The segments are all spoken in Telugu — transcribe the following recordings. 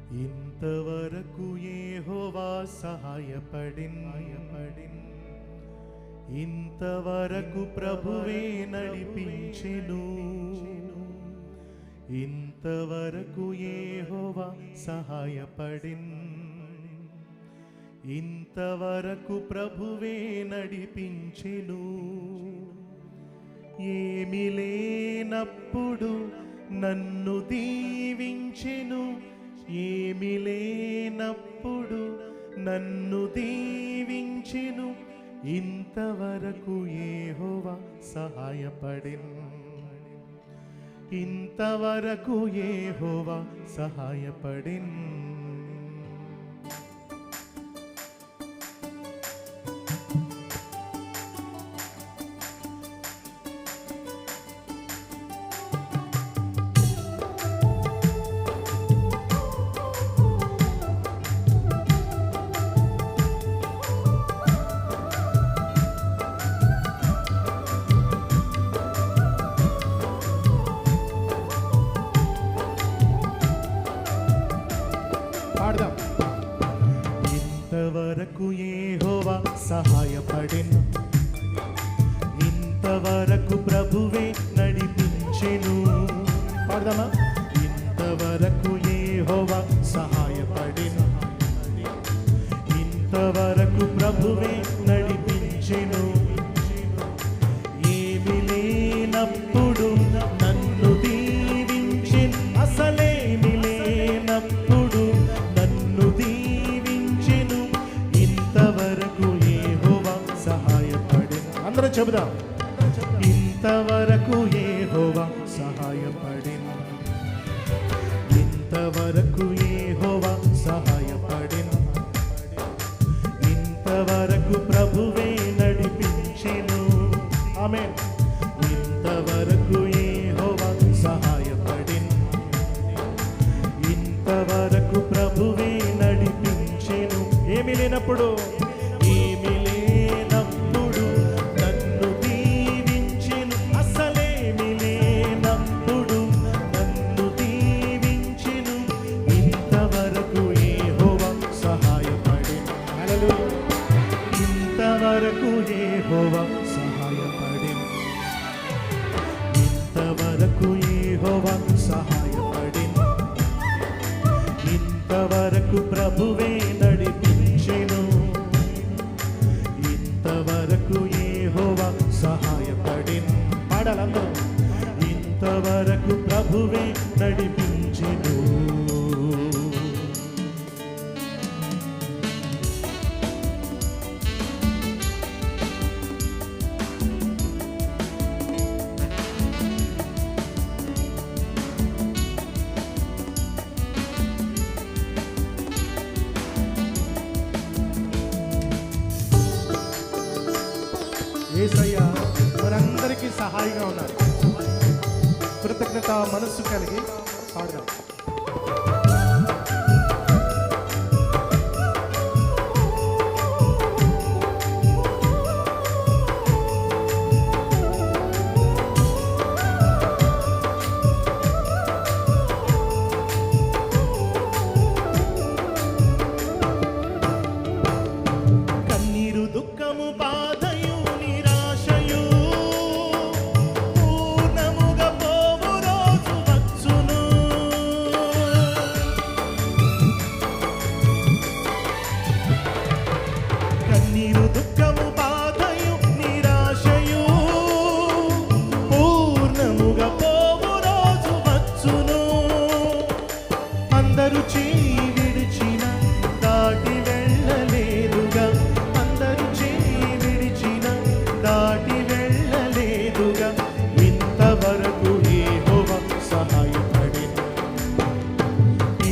ఇంతవరకు యెహోవా సహాయపడిన్, ఇంతవరకు ప్రభువే నడిపించెను. ఇంతవరకు యెహోవా సహాయపడిన్, ఇంతవరకు ప్రభువే నడిపించెను. ఏమీ లేనప్పుడు నన్ను దీవించెను, ఏమీ లేనప్పుడు నన్ను దీవించెను. ఇంతవరకు యెహోవా సహాయపడిన్, ఇంతవరకు యెహోవా సహాయపడిన్. ఇంతవరకు యెహోవా సహాయపడిన్, ఇంతవరకు ప్రభువే నడిపించెను. పాడదామా? ఇంతవరకు యెహోవా సహాయపడిన్, ఇంతవరకు ప్రభువే నడిపించెను. ఏమీ లేనప్పుడు నన్ను దీవించెను, అసలేమీ లేనప్పుడు నన్ను దీవించెను. ఇంతవరకు యెహోవా సహాయపడిన్. అందరం చెబుదాం. ఇంతవరకు యెహోవా సహాయపడిన్, ఇంతవరకు యెహోవా సహాయపడిన్, ఇంతవరకు ప్రభువే నడిపించెను. ఆమేన్. ఇంతవరకు యెహోవా సహాయపడిన్, ఇంతవరకు ప్రభువే నడిపించెను. ఏమీ లేనప్పుడు, ఏమీ లేనప్పుడు నన్ను దీవించెను, అసలేమీ లేనప్పుడు నన్ను దీవించెను. ఇంతవరకు యెహోవా సహాయపడిన్. హల్లెలూయా. ఇంతవరకు యెహోవా సహాయపడిన్, ఇంతవరకు యెహోవా సహాయపడిన్, ఇంతవరకు ప్రభువే నడిపించెను. ఇంతవరకు యెహోవా సహాయపడిన్. పాడాలందరూ. ఇంతవరకు ప్రభువే నడిపించెను. యేసయ్య మనందరికీ సహాయంగా ఉన్నారు. కృతజ్ఞత మనస్సు కలిగి పాడదాం. కన్నీరు, దుఃఖము, బాధయు, నిరాశయు పూర్ణముగా పోవు రోజు వచ్చును. కన్నీరు, దుఃఖము, బాధయు, నిరాశయు పూర్ణముగా పోవు రోజు వచ్చును. అందరూ చేయి విడిచిన దాటి వెళ్ళలేదుగా, అందరూ చేయి విడిచిన దాటి వెళ్ళలేదుగా. ఇంతవరకు యెహోవా సహాయపడిన్,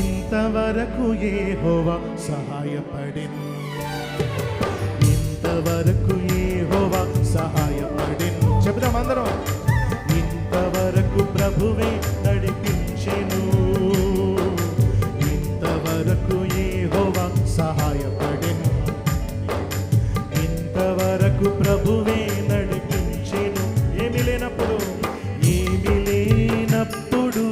ఇంతవరకు యెహోవా సహాయపడిన్, ఇంతవరకు యెహోవా సహాయపడిన్. చెబుదాం అందరం. ఇంతవరకు ప్రభువే నడిపించెను, ఇంతవరకు యెహోవా సహాయపడిన్, ఇంతవరకు ప్రభువే నడిపించెను. ఏమీ లేనప్పుడు, ఏమీ లేనప్పుడు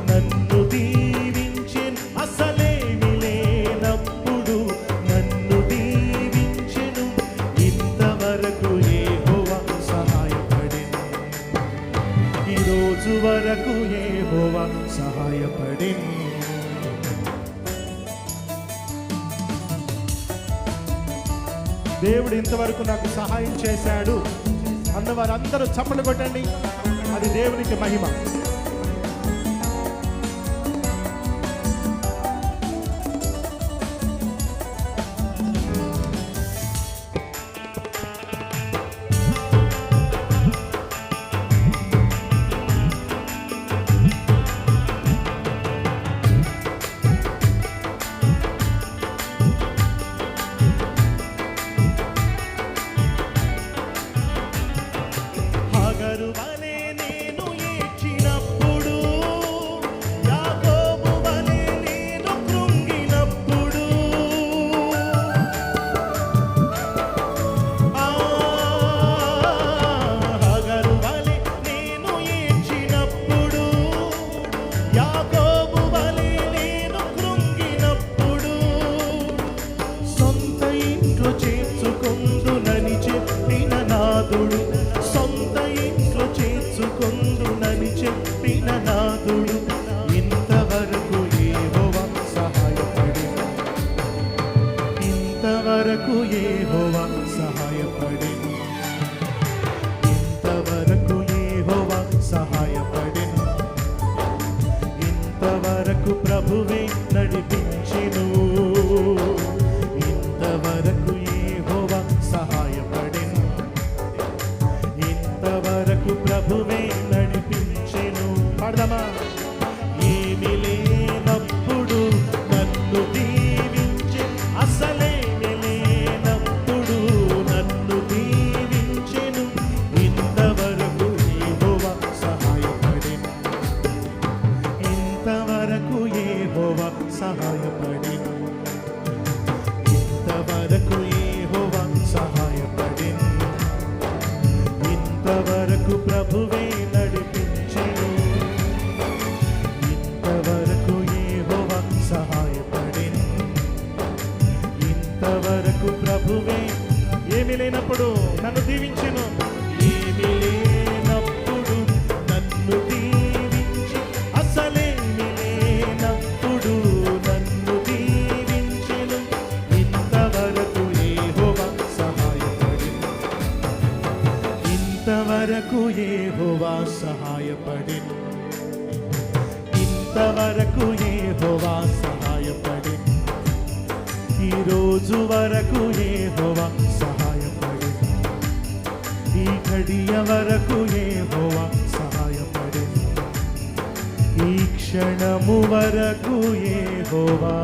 నన్ను దీవించెను, అసలేమీ దేవుడు ఇంతవరకు నాకు సహాయం చేశాడు అన్నవారందరూ చప్పట్లు కొట్టండి. అది దేవునికి మహిమ. ఇంతవరకు యెహోవా సహాయపడెను. ఇంతవరకు యెహోవా సహాయపడెను. ఇంతవరకు ప్రభువే నడిపించెను. ఇంతవరకు యెహోవా సహాయపడెను. ఇంతవరకు ప్రభువే నడిపించెను. పాడదామా? ఏమీ లేనప్పుడు నన్ను దీవించె, అసలేమీ లేనప్పుడు నన్ను దీవించెను. ఇంతవరకు యెహోవా సహాయపడెను. ఇంతవరకు యెహోవా సహాయపడెను. ఇంతవరకు యెహోవా సహాయపడెను. ఇంతవరకు ప్రభువే నడిపించెను. ఇంతవరకు యెహోవా సహాయపడెను. ఇంతవరకు ప్రభువే ఏమీ లేనప్పుడు నన్ను దీవించెను. ఏమీ లేనప్పుడు నన్ను దీవించి, అసలేమీ లేనప్పుడు నన్ను దీవించెను. ఇంతవరకు యెహోవా సహాయపడెను. ఇంతవరకు యెహోవా సహాయపడెను. ఇంతవరకు యెహోవా సహాయపడెను. ఈ రోజు వరకు యెహోవా సహాయపడెను. ఈ ఘడియ వరకు యెహోవా సహాయపడెను. ఈ క్షణము వరకు యెహోవా